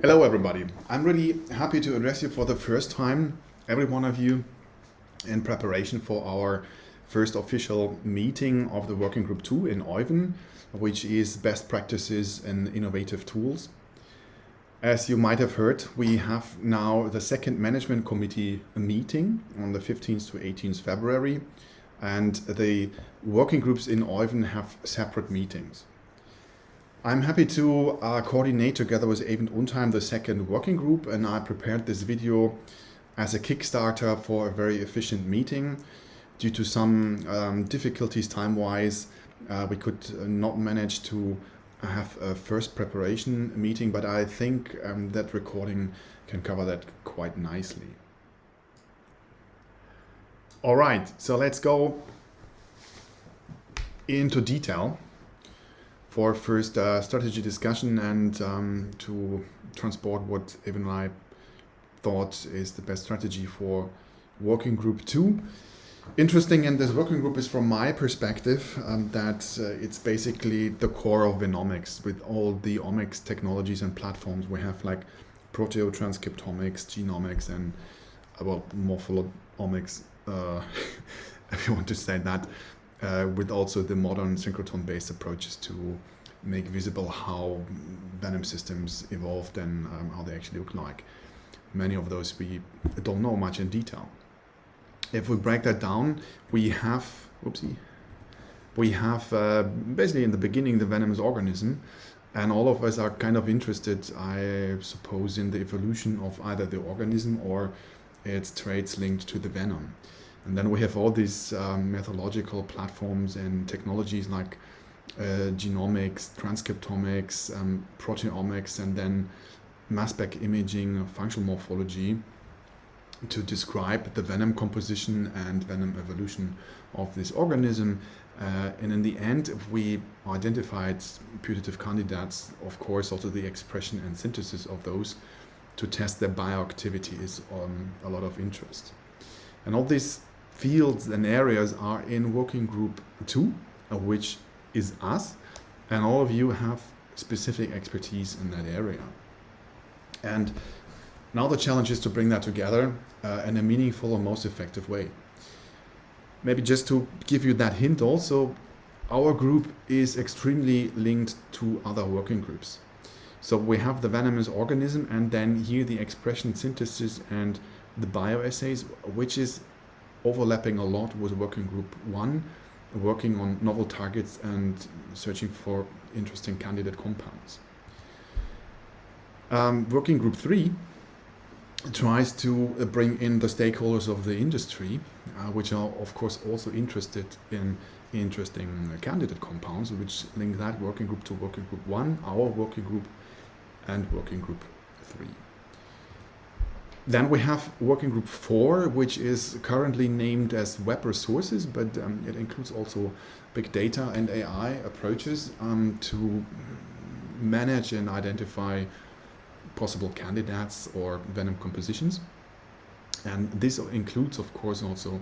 Hello everybody. I'm really happy to address you for the first time, every one of you, in preparation for our first official meeting of the Working Group 2 in EUVEN, which is best practices and innovative tools. As you might have heard, we have now the second management committee meeting on the 15th to 18th February, and the working groups in EUVEN have separate meetings. I'm happy to coordinate together with Eyvind Undheim the second working group, and I prepared this video as a Kickstarter for a very efficient meeting. Due to some difficulties time-wise, we could not manage to have a first preparation meeting, but I think that recording can cover that quite nicely. All right, so let's go into detail for first strategy discussion and to transport what Eyvind and I thought is the best strategy for Working Group 2. Interesting in this working group is, from my perspective, that it's basically the core of Venomics with all the omics technologies and platforms we have, like proteotranscriptomics, genomics, and morpholomics, if you want to say that. With also the modern synchrotron-based approaches to make visible how Venom systems evolved and how they actually look like. Many of those we don't know much in detail. If we break that down, we have basically in the beginning the venomous organism, and all of us are kind of interested, I suppose, in the evolution of either the organism or its traits linked to the venom. And then we have all these methodological platforms and technologies like genomics, transcriptomics, proteomics, and then mass spec imaging, functional morphology to describe the venom composition and venom evolution of this organism. And in the end, if we identified putative candidates, of course, also the expression and synthesis of those to test their bioactivity is a lot of interest. And all these fields and areas are in Working Group 2, which is us, and all of you have specific expertise in that area. And now the challenge is to bring that together in a meaningful and most effective way. Maybe just to give you that hint also, our group is extremely linked to other working groups. So we have the venomous organism, and then here the expression synthesis and the bioassays, which is overlapping a lot with Working Group 1, working on novel targets and searching for interesting candidate compounds. Working Group 3 tries to bring in the stakeholders of the industry, which are of course also interested in interesting candidate compounds, which link that working group to Working Group 1, our working group, and Working Group 3. Then we have Working Group 4, which is currently named as Web Resources, but it includes also big data and AI approaches to manage and identify possible candidates or venom compositions. And this includes, of course, also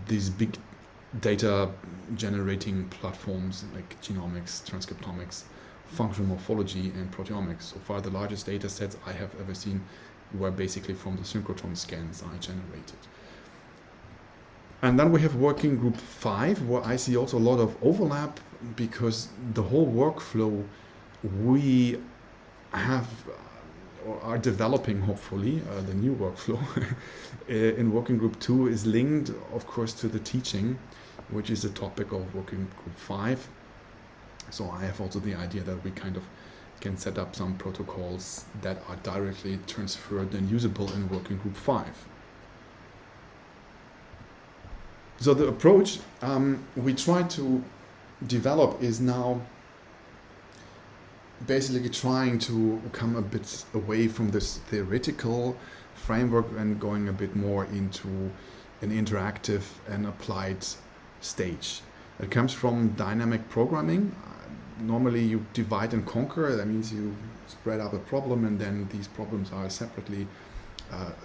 these big data generating platforms like genomics, transcriptomics, functional morphology, and proteomics. So far, the largest data sets I have ever seen were basically from the synchrotron scans I generated. And then we have Working Group 5, where I see also a lot of overlap, because the whole workflow we have or are developing, hopefully, the new workflow in Working Group 2 is linked, of course, to the teaching, which is the topic of Working Group 5. So I have also the idea that we kind of can set up some protocols that are directly transferred and usable in Working Group 5. So the approach we try to develop is now basically trying to come a bit away from this theoretical framework and going a bit more into an interactive and applied stage. It comes from dynamic programming. Normally you divide and conquer. That means you spread out a problem and then these problems are separately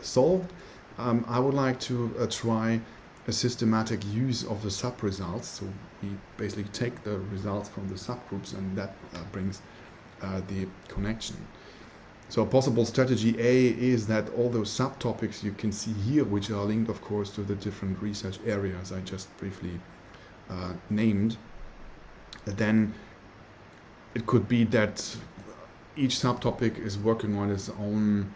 solved. I would like to try a systematic use of the sub-results. So we basically take the results from the subgroups and that brings the connection. So a possible strategy A is that all those subtopics you can see here, which are linked, of course, to the different research areas I just briefly named, then it could be that each subtopic is working on its own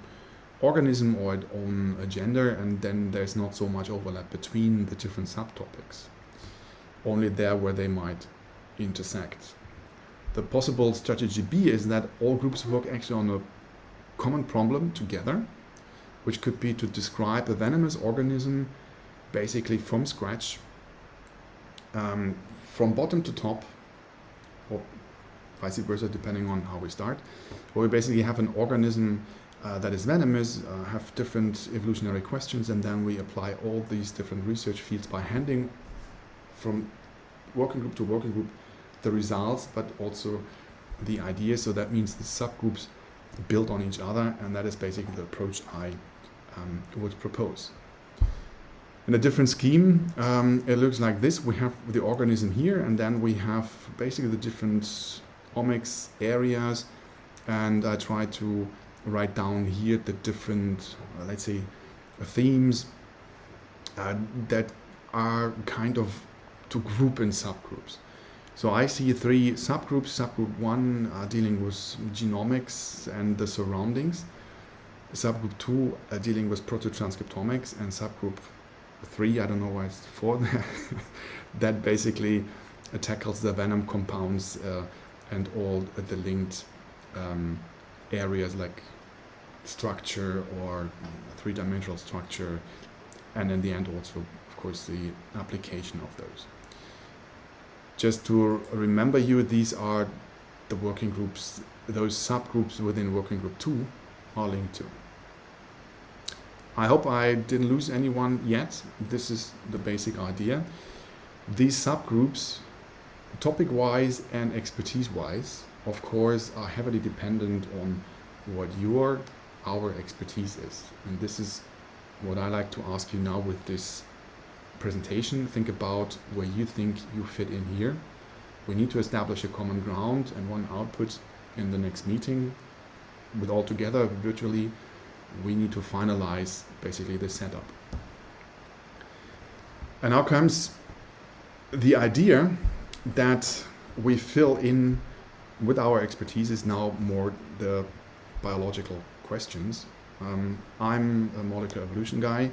organism or its own agenda, and then there's not so much overlap between the different subtopics, only there where they might intersect. The possible strategy B is that all groups work actually on a common problem together, which could be to describe a venomous organism basically from scratch, from bottom to top, or vice versa, depending on how we start, where we basically have an organism that is venomous, have different evolutionary questions, and then we apply all these different research fields by handing from working group to working group the results, but also the ideas. So that means the subgroups build on each other, and that is basically the approach I would propose. In a different scheme, it looks like this. We have the organism here, and then we have basically the different omics areas, and I try to write down here the different, let's say, themes that are kind of to group in subgroups. So I see 3 subgroups. Subgroup 1 dealing with genomics and the surroundings. Subgroup 2 dealing with prototranscriptomics, and subgroup 3, I don't know why it's 4 there, that basically tackles the venom compounds and all the linked areas like structure or 3-dimensional structure, and in the end also, of course, the application of those. Just to remember you, these are the working groups, those subgroups within working group 2 are linked to. I hope I didn't lose anyone yet. This is the basic idea. These subgroups, topic-wise and expertise-wise, of course, are heavily dependent on what our expertise is. And this is what I like to ask you now with this presentation. Think about where you think you fit in here. We need to establish a common ground and one output in the next meeting. With all together virtually, we need to finalize basically the setup. And now comes the idea that we fill in with our expertise is now more the biological questions. I'm a molecular evolution guy.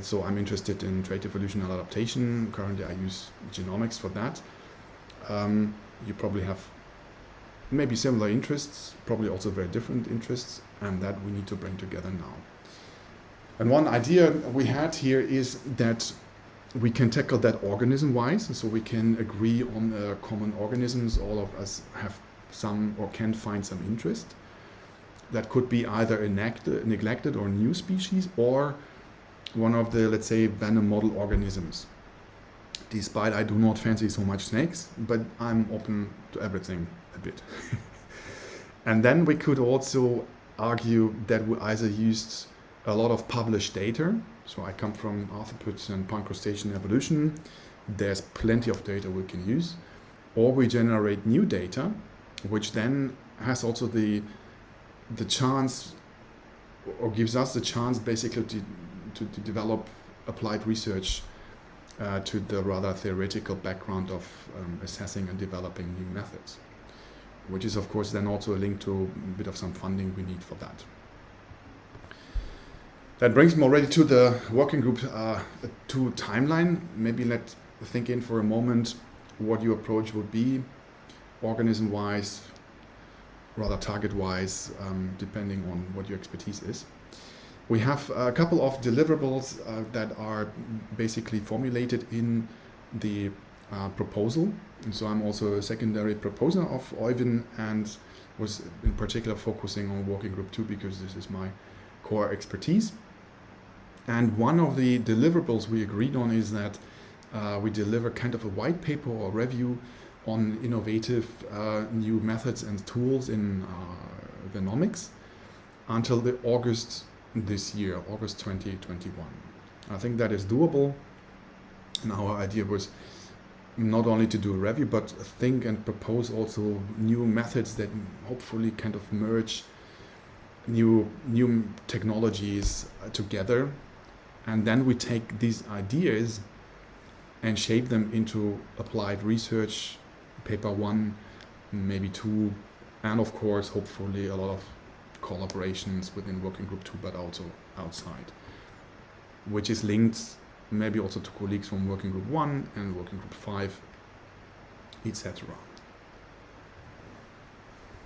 So I'm interested in trait evolution and adaptation. Currently I use genomics for that. You probably have maybe similar interests, probably also very different interests, and that we need to bring together now. And one idea we had here is that we can tackle that organism-wise, so we can agree on common organisms. All of us have some or can find some interest. That could be either a neglected or new species, or one of the, let's say, venom model organisms. Despite I do not fancy so much snakes, but I'm open to everything a bit. And then we could also argue that we either used a lot of published data. So I come from arthropods and pancreastacean evolution. There's plenty of data we can use. Or we generate new data, which then has also the chance, or gives us the chance basically to develop applied research to the rather theoretical background of assessing and developing new methods, which is of course then also a link to a bit of some funding we need for that. That brings me already to the working group 2 timeline. Maybe let's think in for a moment what your approach would be, organism-wise, rather target-wise, depending on what your expertise is. We have a couple of deliverables that are basically formulated in the proposal. And so I'm also a secondary proposer of EUVEN and was in particular focusing on working group 2 because this is my core expertise. And one of the deliverables we agreed on is that we deliver kind of a white paper or review on innovative new methods and tools in venomics until the August this year, August 2021. I think that is doable. And our idea was not only to do a review, but think and propose also new methods that hopefully kind of merge new technologies together, and then we take these ideas and shape them into applied research, paper 1, maybe 2, and of course, hopefully, a lot of collaborations within working group 2, but also outside, which is linked maybe also to colleagues from working group 1 and working group 5, etc.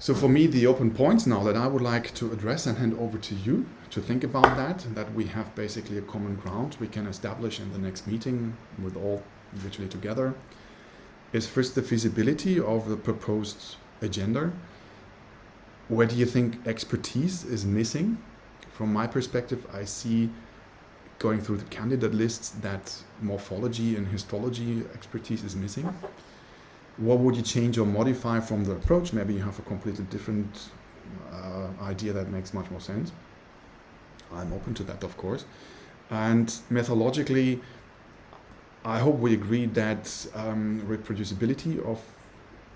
So for me, the open points now that I would like to address and hand over to you to think about that we have basically a common ground we can establish in the next meeting with all virtually together, is first the feasibility of the proposed agenda. Where do you think expertise is missing? From my perspective, I see, going through the candidate lists, that morphology and histology expertise is missing. What would you change or modify from the approach? Maybe you have a completely different idea that makes much more sense. I'm open to that, of course. And methodologically, I hope we agree that reproducibility of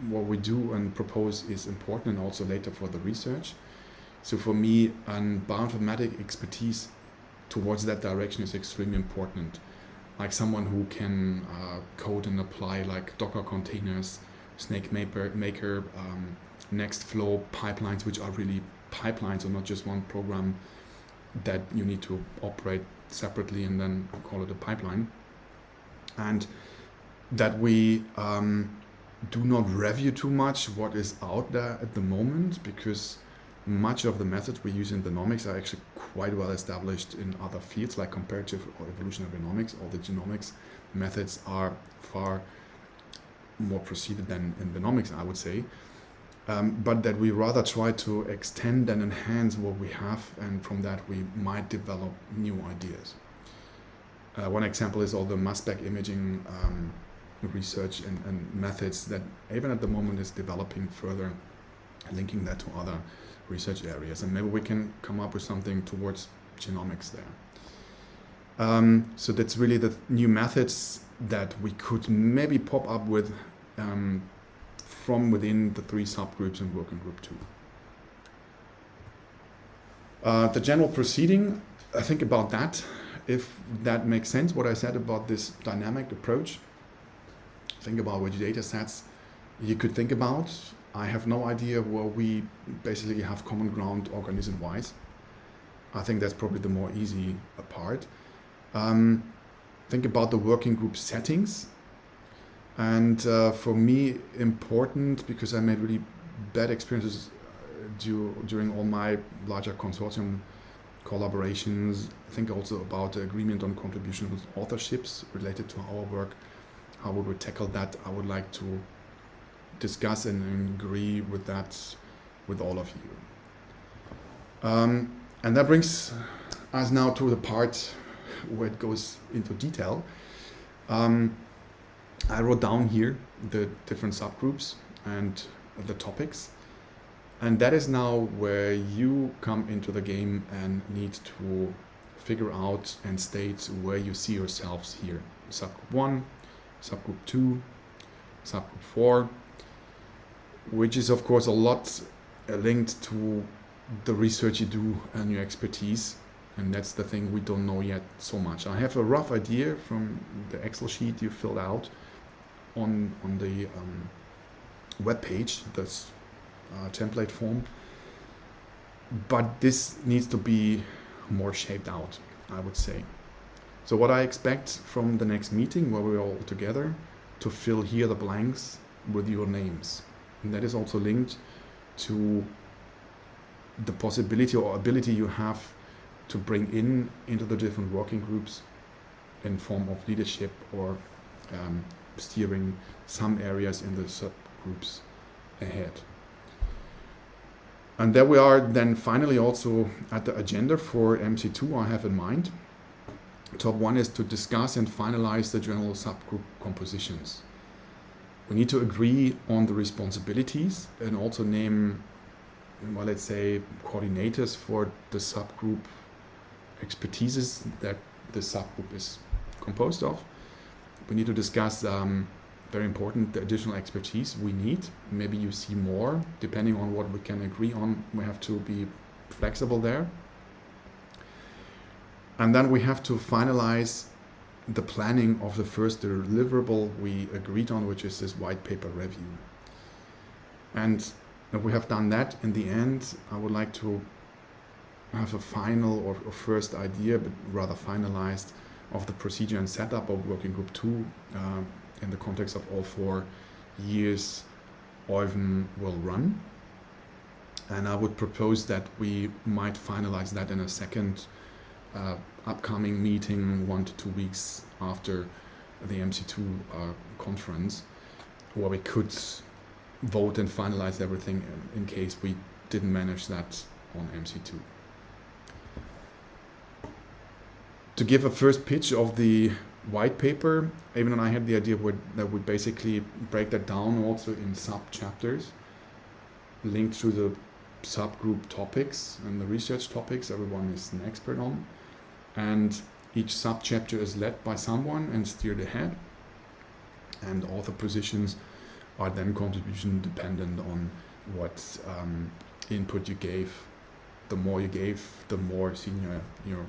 what we do and propose is important, and also later for the research. So for me, an bioinformatic expertise towards that direction is extremely important. Like someone who can code and apply like Docker containers, SnakeMaker, Nextflow pipelines, which are really pipelines and not just one program that you need to operate separately and then call it a pipeline. And that we do not review too much what is out there at the moment, because much of the methods we use in genomics are actually quite well established in other fields like comparative or evolutionary genomics. All the genomics methods are far more proceeded than in genomics, I would say. But that we rather try to extend and enhance what we have, and from that we might develop new ideas. One example is all the mass spec imaging research and methods that even at the moment is developing further, linking that to other research areas, and maybe we can come up with something towards genomics there. So that's really the new methods that we could maybe pop up with from within the 3 subgroups in working group 2. The general proceeding, I think about that, if that makes sense, what I said about this dynamic approach. Think about which data sets you could think about. I have no idea where we basically have common ground organism-wise. I think that's probably the more easy part. Think about the working group settings. And for me, important, because I made really bad experiences during all my larger consortium collaborations. Think also about the agreement on contribution with authorships related to our work. How would we tackle that? I would like to discuss and agree with that with all of you. And that brings us now to the part where it goes into detail. I wrote down here the different subgroups and the topics. And that is now where you come into the game and need to figure out and state where you see yourselves here. Subgroup 1, subgroup 2, subgroup 4, which is of course a lot linked to the research you do and your expertise. And that's the thing we don't know yet so much. I have a rough idea from the Excel sheet you filled out on the web page, this template form. But this needs to be more shaped out, I would say. So what I expect from the next meeting, where we're all together, to fill here the blanks with your names. And that is also linked to the possibility or ability you have to bring into the different working groups in form of leadership or steering some areas in the subgroups ahead. And there we are then finally also at the agenda for MC2 I have in mind. Top 1 is to discuss and finalize the general subgroup compositions. We need to agree on the responsibilities and also name, well, let's say, coordinators for the subgroup expertises that the subgroup is composed of. We need to discuss, very important, the additional expertise we need. Maybe you see more, depending on what we can agree on. We have to be flexible there. And then we have to finalize the planning of the first deliverable we agreed on, which is this white paper review. And if we have done that, in the end, I would like to have a final or first idea, but rather finalized, of the procedure and setup of Working Group 2 in the context of all 4 years EUVEN will run. And I would propose that we might finalize that in a second upcoming meeting 1 to 2 weeks after the MC2 conference, where we could vote and finalize everything in case we didn't manage that on MC2. To give a first pitch of the white paper, Evan and I had the idea that we basically break that down also in sub-chapters, linked to the subgroup topics and the research topics everyone is an expert on. And each sub-chapter is led by someone and steered ahead. And author positions are then contribution dependent on what input you gave. The more you gave, the more senior your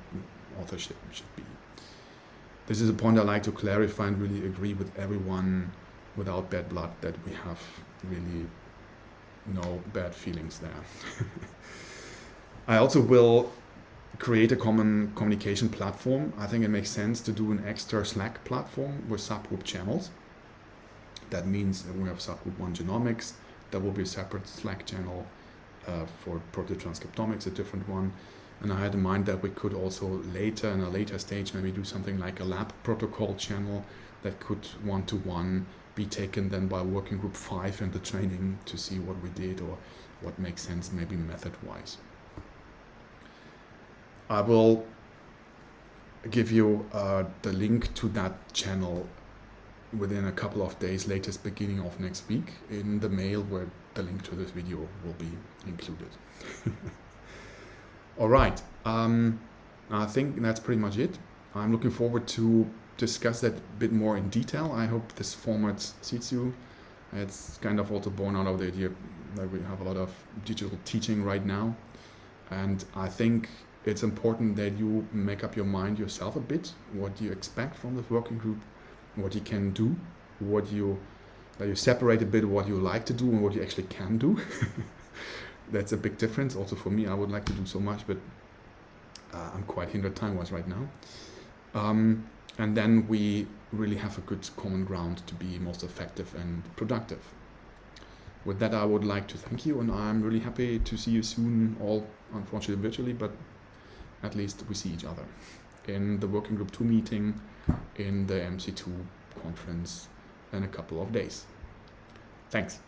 authorship should be. This is a point I like to clarify and really agree with everyone without bad blood that we have really no bad feelings there. I also will create a common communication platform. I think it makes sense to do an extra Slack platform with subgroup channels. That means that we have subgroup 1 genomics, there will be a separate Slack channel for proteotranscriptomics, a different one. And I had in mind that we could also later, in a later stage, maybe do something like a lab protocol channel that could one-to-one be taken then by Working Group 5 in the training to see what we did or what makes sense maybe method-wise. I will give you the link to that channel within a couple of days, latest beginning of next week, in the mail where the link to this video will be included. All right, I think that's pretty much it. I'm looking forward to discuss that a bit more in detail. I hope this format suits you. It's kind of also born out of the idea that we have a lot of digital teaching right now. And I think it's important that you make up your mind yourself a bit, what you expect from this working group, what you can do, that you separate a bit what you like to do and what you actually can do. That's a big difference. Also for me, I would like to do so much, but I'm quite hindered time-wise right now. And then we really have a good common ground to be most effective and productive. With that, I would like to thank you, and I'm really happy to see you soon, all unfortunately virtually, but at least we see each other in the Working Group 2 meeting, in the MC2 conference in a couple of days. Thanks.